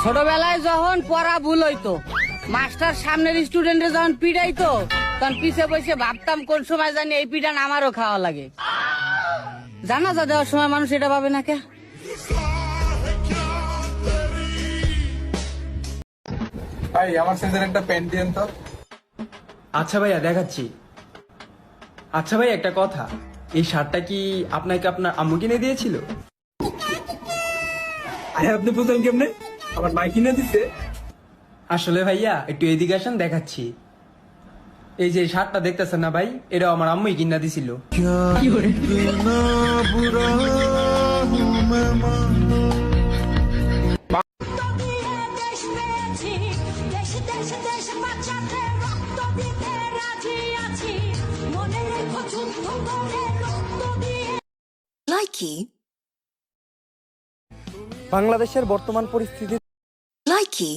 ছোটবেলায় যখন পড়া ভুল হইতো, মাস্টার সামনের স্টুডেন্টে যখন পিড়াইতো, তখন পিছে বসে ভাবতাম কোন সময় জানি এই পিড়ান আমারও খাওয়া লাগে। জানাজা দেওয়ার সময় মানুষ এটা ভাবে না কে? ভাই আমার সাইজের একটা প্যান্ট দিন তো। আচ্ছা ভাইয়া দেখাচ্ছি। আচ্ছা ভাই একটা কথা, এই শার্টটা কি আপনাকে আপনার আম্মু কিনে দিয়েছিল? আরে আপনি বুঝলেন কেমনে? আমার মা কিনে দিচ্ছে। আসলে ভাইয়া একটু এদিকে আসেন দেখাচ্ছি। এই যে শার্টটা দেখতেছেন না ভাই, এটা আমার আম্মুই কিনা দিছিল। লাইকি বাংলাদেশের বর্তমান পরিস্থিতি লাইকি